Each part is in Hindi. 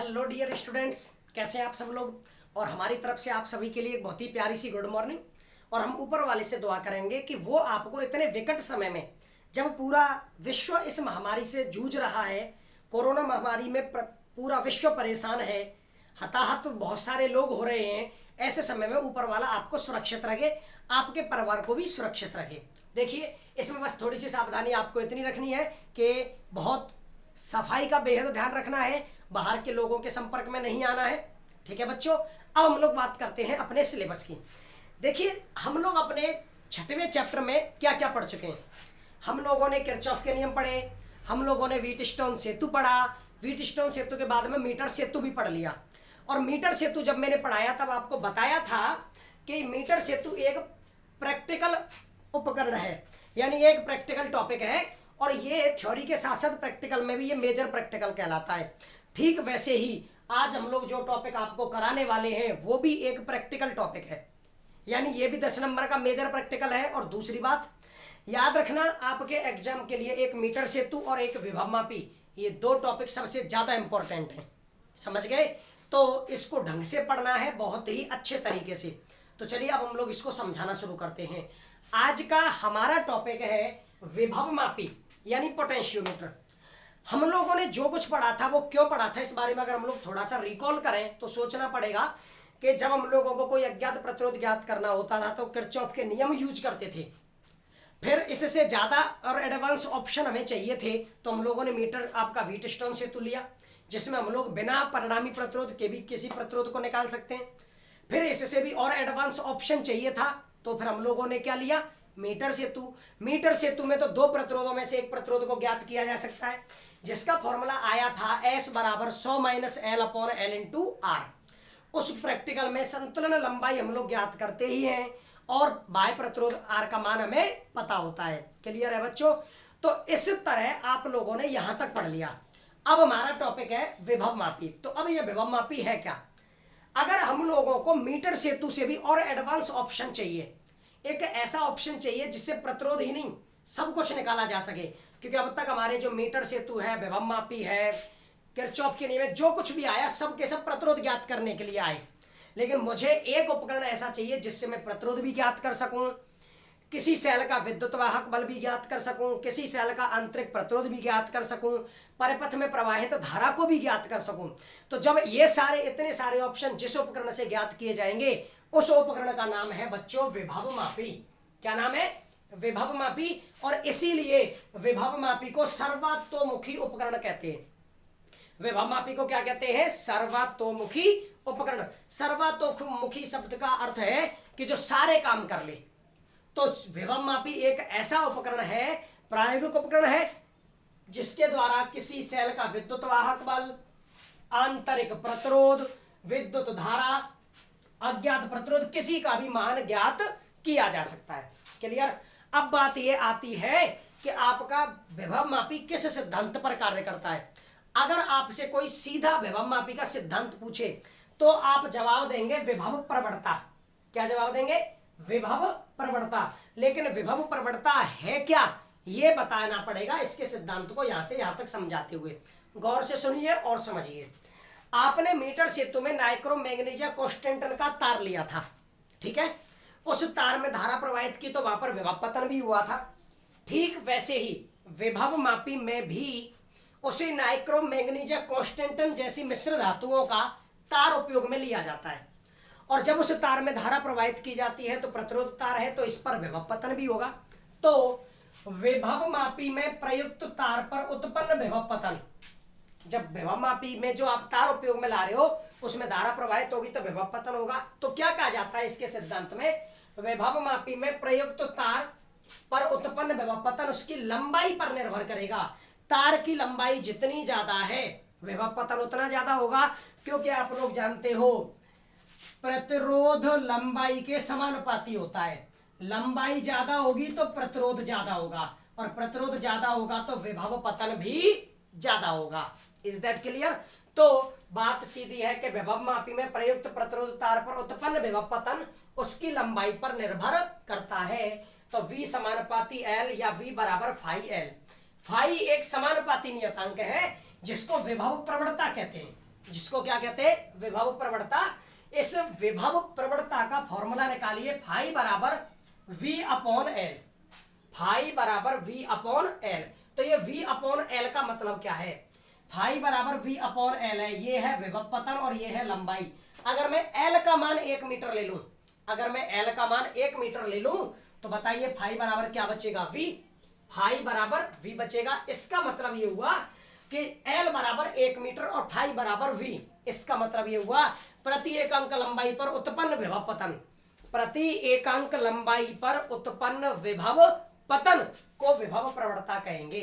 हेलो डियर स्टूडेंट्स, कैसे हैं आप सब लोग। और हमारी तरफ से आप सभी के लिए एक बहुत ही प्यारी सी गुड मॉर्निंग। और हम ऊपर वाले से दुआ करेंगे कि वो आपको इतने विकट समय में, जब पूरा विश्व इस महामारी से जूझ रहा है, कोरोना महामारी में पूरा विश्व परेशान है, हताहत बहुत सारे लोग हो रहे हैं, ऐसे समय में ऊपर वाला आपको सुरक्षित रखे, आपके परिवार को भी सुरक्षित रखे। देखिए, इसमें बस थोड़ी सी सावधानी आपको इतनी रखनी है कि बहुत सफाई का बेहद ध्यान रखना है, बाहर के लोगों के संपर्क में नहीं आना है। ठीक है बच्चों, अब हम लोग बात करते हैं अपने सिलेबस की। देखिए, हम लोग अपने 6वें चैप्टर में क्या क्या पढ़ चुके हैं। हम लोगों ने किरचॉफ के नियम पढ़े, हम लोगों ने व्हीटस्टोन सेतु पढ़ा, व्हीटस्टोन सेतु के बाद में मीटर सेतु भी पढ़ लिया। और मीटर सेतु जब मैंने पढ़ाया तब आपको बताया था कि मीटर सेतु एक प्रैक्टिकल उपकरण है, यानी एक प्रैक्टिकल टॉपिक है, और ये थ्योरी के साथ साथ प्रैक्टिकल में भी ये मेजर प्रैक्टिकल कहलाता है। ठीक वैसे ही आज हम लोग जो टॉपिक आपको कराने वाले हैं वो भी एक प्रैक्टिकल टॉपिक है, यानी ये भी 10 नंबर का मेजर प्रैक्टिकल है। और दूसरी बात याद रखना, आपके एग्जाम के लिए एक मीटर सेतु और एक विभवमापी, ये दो टॉपिक सबसे ज़्यादा इंपॉर्टेंट हैं। समझ गए? तो इसको ढंग से पढ़ना है, बहुत ही अच्छे तरीके से। तो चलिए अब हम लोग इसको समझाना शुरू करते हैं। आज का हमारा टॉपिक है विभवमापी, यानी पोटेंशियोमीटर। हम लोगों ने जो कुछ पढ़ा था वो क्यों पढ़ा था, इस बारे में अगर हम लोग थोड़ा सा रिकॉल करें तो सोचना पड़ेगा कि जब हम लोगों को कोई अज्ञात प्रतिरोध ज्ञात करना होता था तो किरचॉफ के नियम यूज करते थे। फिर इससे ज़्यादा और एडवांस ऑप्शन हमें चाहिए थे, तो हम लोगों ने मीटर आपका व्हीटस्टोन सेतु लिया, जिसमें हम लोग बिना परिणामी प्रतिरोध के भी किसी प्रतिरोध को निकाल सकते हैं। फिर इससे भी और एडवांस ऑप्शन चाहिए था, तो फिर हम लोगों ने क्या लिया, मीटर सेतु। मीटर सेतु में तो दो प्रतिरोधों में से एक प्रतिरोध को ज्ञात किया जा सकता है, जिसका फॉर्मूला आया था S बराबर 100 माइनस L/L इंटू R। उस प्रैक्टिकल में संतुलन लंबाई हम लोग ज्ञात करते ही हैं, और बाह्य प्रतिरोध R का मान हमें पता होता है। क्लियर है बच्चों? तो इस तरह आप लोगों ने यहां तक पढ़ लिया। अब हमारा टॉपिक है विभवमापी। तो अब यह विभवमापी है क्या? अगर हम लोगों को मीटर सेतु से भी और एडवांस ऑप्शन चाहिए, एक ऐसा ऑप्शन चाहिए जिससे प्रतिरोध ही नहीं सब कुछ निकाला जा सके, क्योंकि अब तक हमारे जो मीटर सेतु है, विभवमापी है, किरचॉफ के नियम में जो कुछ भी आया सब के सब प्रतिरोध ज्ञात करने के लिए आए। लेकिन मुझे एक उपकरण ऐसा चाहिए जिससे मैं प्रतिरोध भी ज्ञात कर सकूं, किसी सेल का विद्युत वाहक बल भी ज्ञात कर सकूं, किसी सेल का आंतरिक प्रतिरोध भी ज्ञात कर सकूं, परिपथ में प्रवाहित धारा को भी ज्ञात कर सकूं। तो जब ये सारे इतने सारे ऑप्शन जिस उपकरण से ज्ञात किए जाएंगे, उस उपकरण का नाम है बच्चों विभवमापी। क्या नाम है? विभवमापी। और इसीलिए विभवमापी को सर्वतोमुखी उपकरण कहते हैं। विभवमापी को क्या कहते हैं? सर्वतोमुखी उपकरण। सर्वतोमुखी शब्द का अर्थ है कि जो सारे काम कर ले। तो विभवमापी एक ऐसा उपकरण है, प्रायोगिक उपकरण है, जिसके द्वारा किसी सेल का विद्युत वाहक बल, आंतरिक प्रतिरोध, विद्युत धारा, अज्ञात प्रतिरोध, किसी का भी मान ज्ञात किया जा सकता है। क्लियर? अब बात यह आती है कि आपका विभवमापी किस सिद्धांत पर कार्य करता है। अगर आपसे कोई सीधा विभवमापी का सिद्धांत पूछे तो आप जवाब देंगे विभव प्रवणता। क्या जवाब देंगे? विभव प्रवणता। लेकिन विभव प्रवणता है क्या, यह बताना पड़ेगा इसके सिद्धांत को यहां से यहां तक समझाते हुए। गौर से सुनिए और समझिए। आपने मीटर सेतु में नाइक्रोमैग्नीशिया कांस्टेंटन का तार लिया था, ठीक है? उस तार में धारा प्रवाहित की तो वहां पर विभव पतन भी हुआ था। ठीक वैसे ही विभवमापी में भी उसी नाइक्रोमैग्नीशिया कांस्टेंटन जैसी मिश्र धातुओं का तार उपयोग में लिया जाता है, और जब उस तार में धारा प्रवाहित की जाती है तो प्रतिरोध तार है, तो इस पर विभव पतन भी होगा। तो विभवमापी में प्रयुक्त तार पर उत्पन्न विभव पतन, जब विभवमापी में जो आप तार उपयोग में ला रहे हो उसमें धारा प्रवाहित होगी तो विभव पतन होगा। तो क्या कहा जाता है इसके सिद्धांत में? विभवमापी में प्रयुक्त तार पर उत्पन्न विभव पतन उसकी लंबाई पर निर्भर करेगा। तार की लंबाई जितनी ज्यादा है विभव पतन उतना ज्यादा होगा, क्योंकि आप लोग जानते हो प्रतिरोध लंबाई के समानुपाती होता है। लंबाई ज्यादा होगी तो प्रतिरोध ज्यादा होगा, और प्रतिरोध ज्यादा होगा तो विभव पतन भी ज्यादा होगा। Is that clear? तो बात सीधी है कि विभवमापी में प्रयुक्त प्रतिरोध तार पर उत्पन्न विभव पतन उसकी लंबाई पर निर्भर करता है। तो V समानुपाती L या V बराबर φL। फाई एक समानुपाती नियतांक है जिसको विभव प्रवणता कहते हैं। जिसको क्या कहते हैं, विभव प्रवणता। इस विभव प्रवणता का फॉर्मूला निकालिए, फाई बराबर v अपॉन एल, फाई बराबर v अपॉन एल। तो ये v अपॉन एल का मतलब क्या है, फाई बराबर v अपॉन एल है, ये है विभव पतन और ये है लंबाई। अगर मैं एल का मान 1 मीटर ले लूं, अगर मैं एल का मान 1 मीटर ले लूं तो बताइए फाई बराबर क्या बचेगा, v, फाई बराबर v बचेगा। इसका मतलब ये हुआ कि एल बराबर 1 मीटर और फाई बराबर v। इसका मतलब ये हुआ प्रति एकांक लंबाई पर उत्पन्न विभव पतन, प्रति एकांक लंबाई पर उत्पन्न विभव पतन को विभव प्रवणता कहेंगे।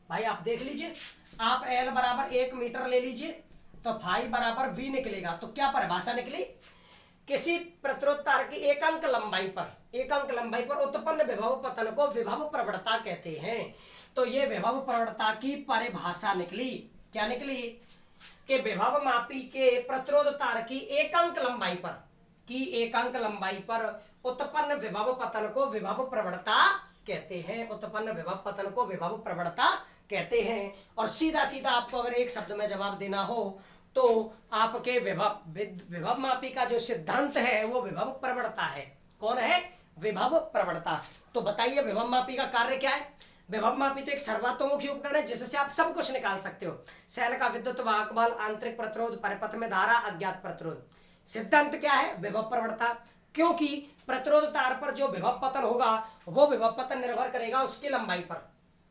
भाई आप देख लीजिए, आप एल बराबर 1 मीटर ले लीजिए तो फाई बराबर v निकलेगा। तो क्या परिभाषा निकली, किसी प्रतिरोध तार की एकांक लंबाई पर उत्पन्न विभव पतन को विभव प्रवणता कहते हैं। तो ये विभव प्रवणता की परिभाषा निकली। क्या निकली, कि विभव मापी के प्रतिरोध तार की एकांक लंबाई पर उत्पन्न विभव पतन को विभव प्रवणता कहते हैं, उत्पन्न विभव पतन को विभव प्रवणता कहते हैं। और सीधा सीधा आपको अगर एक शब्द में जवाब देना हो तो आपके विभव मापी का जो सिद्धांत है वो विभव प्रवणता है। कौन है, विभव प्रवणता। तो बताइए विभव मापी का कार्य क्या है। विभव मापी तो एक सर्वतोमुखी उपकरण है जिससे आप सब कुछ निकाल सकते हो, सेल का विद्युत वाहक बल, आंतरिक प्रतिरोध, परिपथ में धारा, अज्ञात प्रतिरोध। सिद्धांत क्या है, विभव प्रवणता। क्योंकि प्रतिरोध तार पर जो विभव पतन होगा वो विभव पतन निर्भर करेगा उसकी लंबाई पर,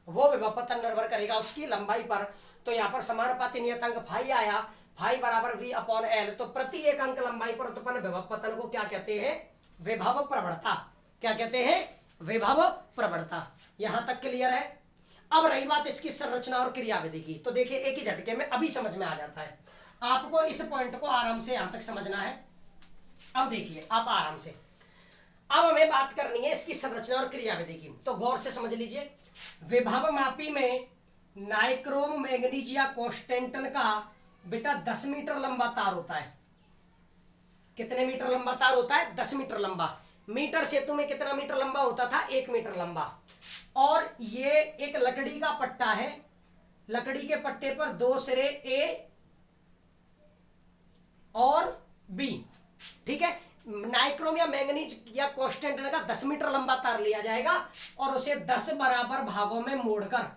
वो विभव पतन निर्भर करेगा उसकी लंबाई पर। तो यहाँ पर समानुपाती नियतांक फाई आया, फाई बराबर v अपॉन एल। तो प्रति एकांक लंबाई पर उत्पन्न विभव पतन को क्या कहते हैं, विभव प्रवणता। क्या कहते हैं, विभव प्रवणता। यहां तक क्लियर है। अब रही बात इसकी संरचना और क्रियाविधि की, तो देखिए एक ही झटके में अभी समझ में आ जाता है। आपको इस पॉइंट को आराम से यहां तक समझना है। अब देखिए आप आराम से, अब हमें बात करनी है इसकी संरचना और क्रियाविधि की, तो गौर से समझ लीजिए। विभव मापी में नाइक्रोम मैग्नीज या कॉन्स्टेंटन का बेटा 10 मीटर लंबा तार होता है। कितने मीटर लंबा तार होता है, 10 मीटर लंबा। मीटर सेतु में कितना मीटर लंबा होता था, 1 मीटर लंबा। और ये एक लकड़ी का पट्टा है, लकड़ी के पट्टे पर 2 सिरे ए और बी, ठीक है। नाइक्रोम या मैंगनीज या कॉन्स्टेंटन का 10 मीटर लंबा तार लिया जाएगा और उसे 10 बराबर भागों में मोड़कर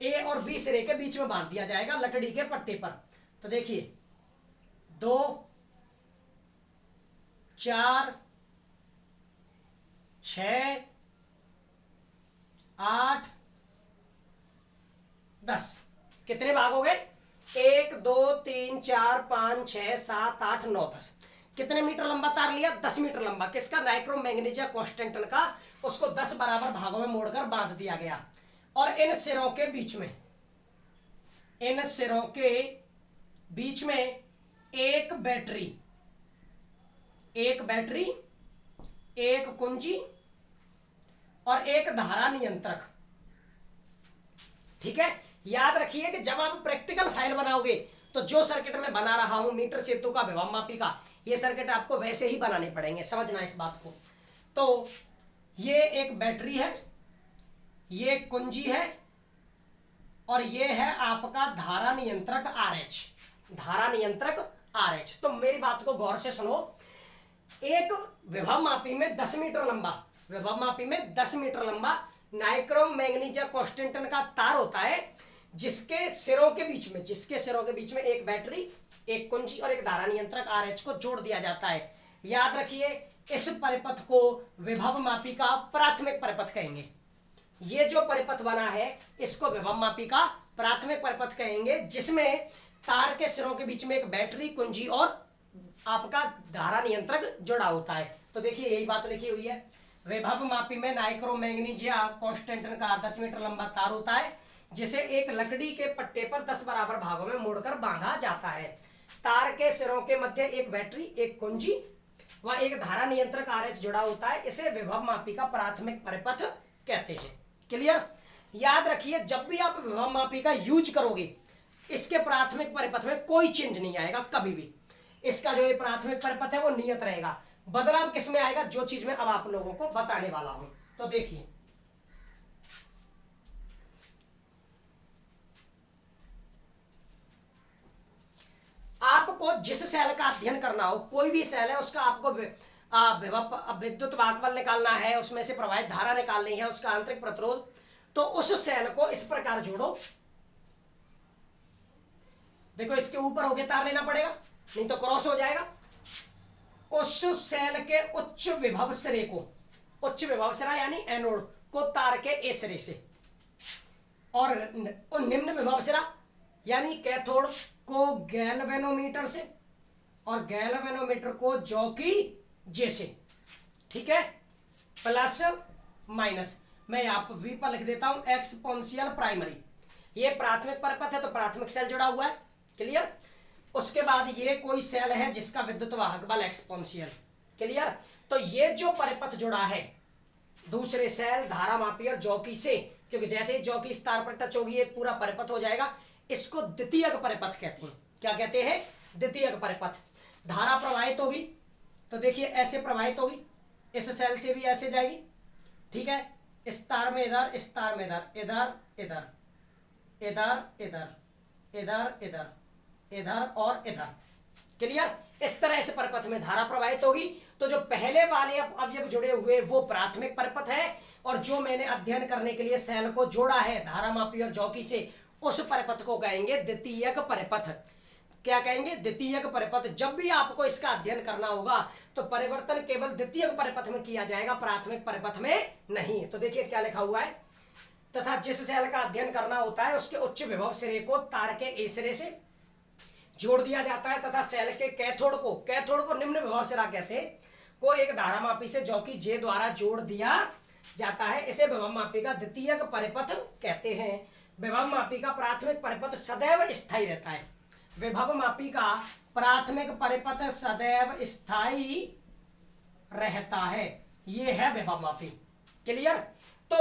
ए और बी सिरे के बीच में बांध दिया जाएगा लकड़ी के पट्टे पर। तो देखिए 2, 4, 6, 8, 10, कितने भाग हो गए, 1, 2, 3, 4, 5, 6, 7, 8, 9, 10। कितने मीटर लंबा तार लिया, 10 मीटर लंबा। किसका, नाइक्रोम मैंगनीज या कॉन्स्टेंटन का। उसको 10 बराबर भागों में मोड़कर बांध दिया गया। और इन सिरों के बीच में, इन सिरों के बीच में एक बैटरी, एक कुंजी और एक धारा नियंत्रक, ठीक है। याद रखिए कि जब आप प्रैक्टिकल फाइल बनाओगे तो जो सर्किट में बना रहा हूं मीटर सेतु का, विभव मापी का, ये सर्किट आपको वैसे ही बनाने पड़ेंगे, समझना इस बात को। तो ये एक बैटरी है, ये कुंजी है और ये है आपका धारा नियंत्रक RH, धारा नियंत्रक RH। तो मेरी बात को गौर से सुनो। एक विभव मापी में 10 मीटर लंबा, विभव मापी में 10 मीटर लंबा नाइक्रोम मैंगनीज या कॉन्स्टेंटन का तार होता है, जिसके सिरों के बीच में एक बैटरी, एक कुंजी और एक धारा नियंत्रक RH को जोड़ दिया जाता है। याद रखिए इस परिपथ को विभव मापी का प्राथमिक परिपथ कहेंगे। ये जो परिपथ बना है इसको विभव मापी का प्राथमिक परिपथ कहेंगे, जिसमें तार के सिरों के बीच में एक बैटरी, कुंजी और आपका धारा नियंत्रक जुड़ा होता है। तो देखिए यही बात लिखी हुई है, विभव मापी में नाइक्रोम मैंगनीज या कॉन्स्टेंटन का 10 मीटर लंबा तार होता है, जिसे एक लकड़ी के पट्टे पर 10 बराबर भागों में मोड़कर बांधा जाता है। तार के सिरों के मध्य एक बैटरी, एक कुंजी व एक धारा नियंत्रक RH जुड़ा होता है। इसे विभव मापी का प्राथमिक परिपथ कहते हैं। क्लियर। याद रखिए जब भी आप विभव मापी का यूज करोगे इसके प्राथमिक परिपथ में कोई चेंज नहीं आएगा कभी भी। इसका जो ये प्राथमिक परिपथ है वो नियत रहेगा। बदलाव किस में आएगा, जो चीज मैं अब आप लोगों को बताने वाला हूं। तो देखिए आपको जिस सेल का अध्ययन करना हो, कोई भी सेल है उसका आपको विभव विद्युत वाहकबल निकालना है, उसमें से प्रवाहित धारा निकालनी है, उसका आंतरिक प्रतिरोध, तो उस सेल को इस प्रकार जोड़ो। देखो इसके ऊपर होके तार लेना पड़ेगा, नहीं तो क्रॉस हो जाएगा। उस सेल के उच्च विभव सिरे को, उच्च विभव सिरा यानी एनोड को तार के ए सिरे से, और निम्न विभव सिरा यानी कैथोड को गैल्वेनोमीटर से, और गैल्वेनोमीटर को जॉकी जे से। ठीक है, प्लस माइनस, मैं यहाँ पर वी पर लिख देता हूं एक्सपोनेंशियल प्राइमरी। ये प्राथमिक परपथ है तो प्राथमिक सेल जुड़ा हुआ है, क्लियर। उसके बाद ये कोई सेल है जिसका विद्युत वाहक बल एक्सपोनेंशियल, क्लियर। तो ये जो परिपथ जुड़ा है दूसरे सेल, धारा मापी और जॉकी से, क्योंकि जैसे ही जॉकी इस तार पर टच होगी एक पूरा परिपथ हो जाएगा, इसको द्वितीयक परिपथ कहते हैं। क्या कहते हैं? द्वितीयक परिपथ। धारा प्रवाहित होगी तो देखिए ऐसे प्रवाहित होगी, इस सेल से भी ऐसे जाएगी, ठीक है, इस तार में इधर, इस तार में इधर, इधर इधर, इधर इधर, इधर इधर, इधर और इधर, क्लियर। इस तरह इस परिपथ में धारा प्रवाहित होगी। तो जो पहले वाले अवयव जुड़े हुए वो प्राथमिक परिपथ है, और जो मैंने अध्ययन करने के लिए सेल को जोड़ा है धारा मापी और जॉकी से, उस परिपथ को कहेंगे द्वितीयक परिपथ। क्या कहेंगे? द्वितीयक परिपथ। जब भी आपको इसका अध्ययन करना होगा तो परिवर्तन केवल द्वितीयक परिपथ में किया जाएगा, प्राथमिक परिपथ में नहीं। तो देखिए क्या लिखा हुआ है, तथा जिस सेल का अध्ययन करना होता है उसके उच्च विभव सिरे को तार के ए सिरे से जोड़ दिया जाता है, तथा सेल के कैथोड को निम्न विभव सिरा कहते हैं, को एक धारा मापी से जॉकी जे द्वारा जोड़ दिया जाता है। इसे विभव मापी का द्वितीयक परिपथ कहते हैं। विभव मापी का प्राथमिक परिपथ सदैव स्थायी रहता है। विभव मापी का प्राथमिक परिपथ सदैव स्थायी रहता है, ये है विभव मापी, क्लियर। तो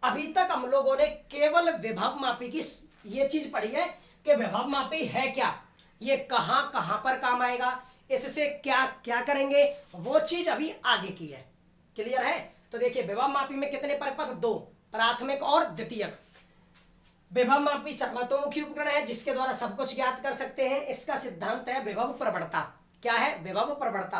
अभी तक हम लोगों ने केवल विभव मापी की ये चीज पढ़ी है कि विभव मापी है क्या, ये कहां कहां पर काम आएगा, इससे क्या क्या करेंगे, वो चीज अभी आगे की है, क्लियर है। तो देखिए विभव मापी में कितने परिपथ? दो, प्राथमिक और द्वितीयक। विभव मापी सर्वतोमुखी उपकरण है जिसके द्वारा सब कुछ ज्ञात कर सकते हैं। इसका सिद्धांत है विभव प्रवणता। क्या है? विभव प्रवणता।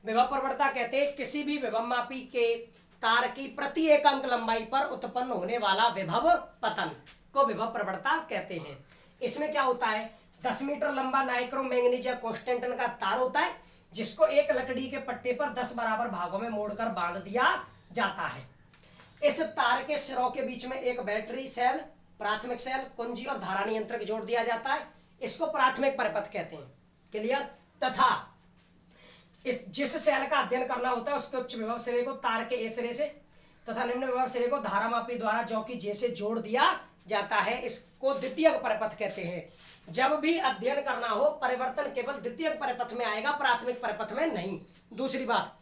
विभव प्रवणता कहते हैं किसी भी विभव मापी के तार की प्रति एकांक लंबाई पर उत्पन्न होने वाला विभव पतन को विभव प्रवणता कहते हैं। इसमें क्या होता है, 10 मीटर लंबा नाइक्रो मैंगनीज या कॉन्स्टेंटन का तार होता है जिसको एक लकड़ी के पट्टे पर 10 बराबर भागों में मोड़कर बांध दिया जाता है। इस तार के सिरों के बीच में एक बैटरी सेल, प्राथमिक सेल, कुंजी और धारा नियंत्रक जोड़ दिया जाता है। इसको प्राथमिक परिपथ कहते हैं, क्लियर। तथा इस जिस सेल का अध्ययन करना होता है उसके उच्च विभव सिरे को तार के ए सिरे से तथा निम्न विभव सिरे को धारा मापी द्वारा जॉकी जे से जोड़ दिया जाता है। इसको द्वितीयक परिपथ कहते हैं। जब भी अध्ययन करना हो परिवर्तन केवल द्वितीयक परिपथ में आएगा, प्राथमिक परिपथ में नहीं। दूसरी बात,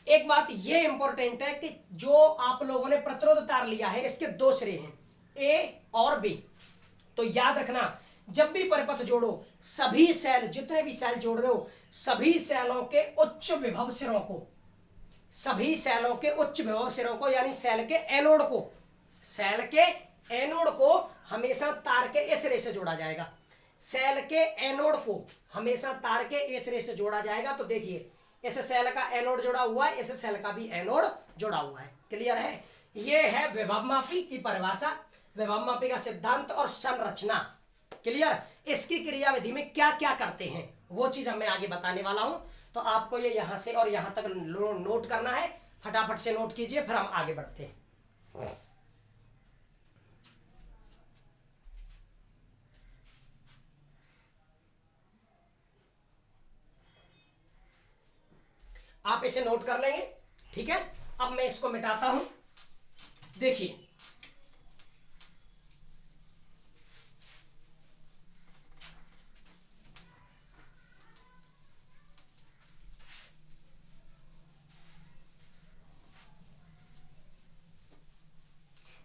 एक बात ये इंपॉर्टेंट है कि जो आप लोगों ने प्रतिरोध तार लिया है इसके दो सिरे हैं, ए और बी। तो याद रखना जब भी परिपथ जोड़ो, सभी सेल, जितने भी सेल जोड़ रहे हो, सभी सेलों के उच्च विभव सिरों को, सभी सेलों के उच्च विभव सिरों को यानी सेल के एनोड को, सेल के एनोड को हमेशा तार के ए सिरे से जोड़ा जाएगा। सेल के एनोड को हमेशा तार के ए सिरे से जोड़ा जाएगा। तो देखिए इस सेल का एनोड जुड़ा हुआ है, इस सेल का भी एनोड जुड़ा हुआ है, क्लियर है। ये है विभव मापी की परिभाषा, विभव मापी का सिद्धांत और संरचना, क्लियर। इसकी क्रियाविधि में क्या क्या करते हैं वो चीज मैं आगे बताने वाला हूं। तो आपको ये यहां से और यहां तक नोट करना है, फटाफट से नोट कीजिए, फिर हम आगे बढ़ते हैं। आप इसे नोट कर लेंगे, ठीक है। अब मैं इसको मिटाता हूं। देखिए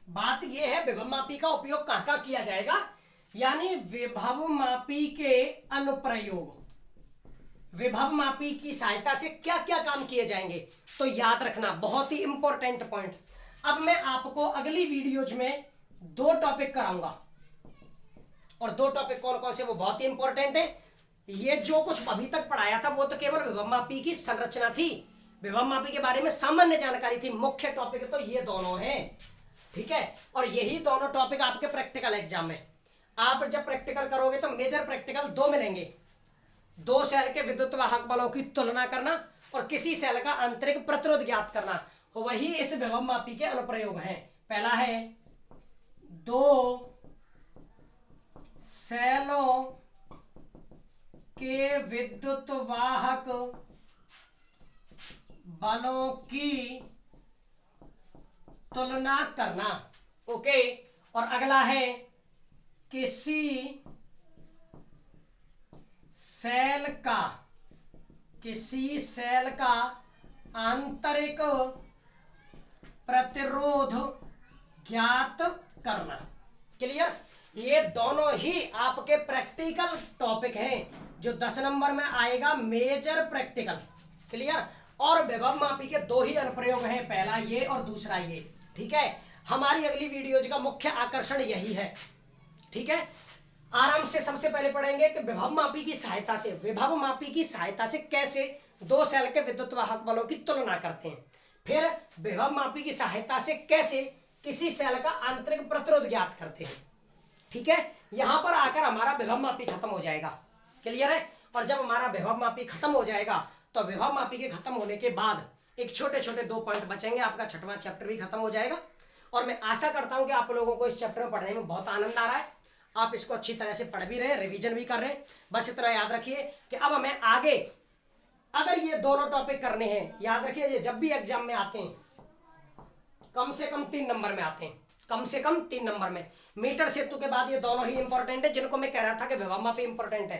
बात यह है विभव मापी का उपयोग कहां कहां किया जाएगा, यानी विभव मापी के अनुप्रयोग, विभव मापी की सहायता से क्या क्या काम किए जाएंगे। तो याद रखना बहुत ही इंपॉर्टेंट पॉइंट। अब मैं आपको अगली वीडियोज में 2 टॉपिक कराऊंगा, और 2 टॉपिक कौन कौन से वो बहुत ही इंपॉर्टेंट है, ये जो कुछ अभी तक पढ़ाया था वो तो केवल विभवमापी की संरचना थी, विभवमापी के बारे में सामान्य जानकारी थी। मुख्य टॉपिक तो ये दोनों हैं, ठीक है। और यही दोनों टॉपिक आपके प्रैक्टिकल एग्जाम में, आप जब प्रैक्टिकल करोगे तो मेजर प्रैक्टिकल दो मिलेंगे, दो सेल के विद्युत वाहक बलों की तुलना करना और किसी सेल का आंतरिक प्रतिरोध ज्ञात करना, वही इस विभवमापी के अनुप्रयोग हैं। पहला है दो सेलों के विद्युत वाहक बलों की तुलना करना, ओके। और अगला है किसी सेल का आंतरिक प्रतिरोध ज्ञात करना। क्लियर? ये दोनों ही आपके प्रैक्टिकल टॉपिक हैं जो 10 नंबर में आएगा, मेजर प्रैक्टिकल। क्लियर? और विभवमापी के दो ही अनुप्रयोग हैं, पहला ये और दूसरा ये, ठीक है। हमारी अगली वीडियोज का मुख्य आकर्षण यही है, ठीक है। आराम से सबसे पहले पढ़ेंगे कि विभवमापी की सहायता से कैसे दो सेल के विद्युत वाहक बलों की तुलना करते हैं, फिर विभवमापी की सहायता से कैसे किसी सेल का आंतरिक प्रतिरोध ज्ञात करते हैं, ठीक है। यहां पर आकर हमारा विभवमापी खत्म हो जाएगा। क्लियर है? और जब हमारा विभवमापी खत्म हो जाएगा तो विभवमापी के खत्म होने के बाद एक छोटे छोटे 2 पॉइंट बचेंगे, आपका 6वां चैप्टर भी खत्म हो जाएगा। और मैं आशा करता हूं कि आप लोगों को इस चैप्टर में पढ़ने में बहुत आनंद आ रहा है, आप इसको अच्छी तरह से पढ़ भी रहे हैं, रिवीजन भी कर रहे हैं। बस इतना याद रखिए कि अब हमें आगे अगर ये दोनों टॉपिक करने हैं, याद रखिए ये जब भी एग्जाम में आते हैं कम से कम 3 नंबर में आते हैं, कम से कम 3 नंबर में। मीटर सेतु के बाद ये दोनों ही इंपॉर्टेंट है, जिनको मैं कह रहा था कि विभवमापी इंपॉर्टेंट है।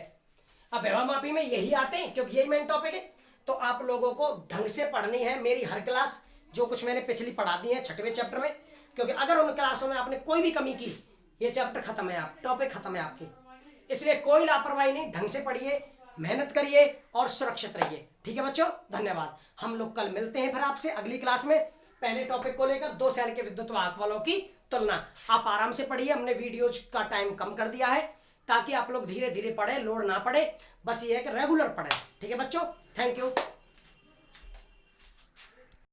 अब विभवमापी में यही आते हैं क्योंकि यही मेन टॉपिक है, तो आप लोगों को ढंग से पढ़नी है मेरी हर क्लास, जो कुछ मैंने पिछली पढ़ा दी है 6वें चैप्टर में, क्योंकि अगर उन क्लासों में आपने कोई भी कमी की, ये चैप्टर खत्म है, आप टॉपिक खत्म है आपकी। इसलिए कोई लापरवाही नहीं, ढंग से पढ़िए, मेहनत करिए और सुरक्षित रहिए। ठीक है बच्चों, धन्यवाद। हम लोग कल मिलते हैं फिर आपसे अगली क्लास में, पहले टॉपिक को लेकर दो सेल के विद्युत वाहक बलों की तुलना। आप आराम से पढ़िए, हमने वीडियोज का टाइम कम कर दिया है ताकि आप लोग धीरे धीरे पढ़े, लोड ना पड़े, बस ये है कि रेगुलर पढ़े। ठीक है बच्चों, थैंक यू।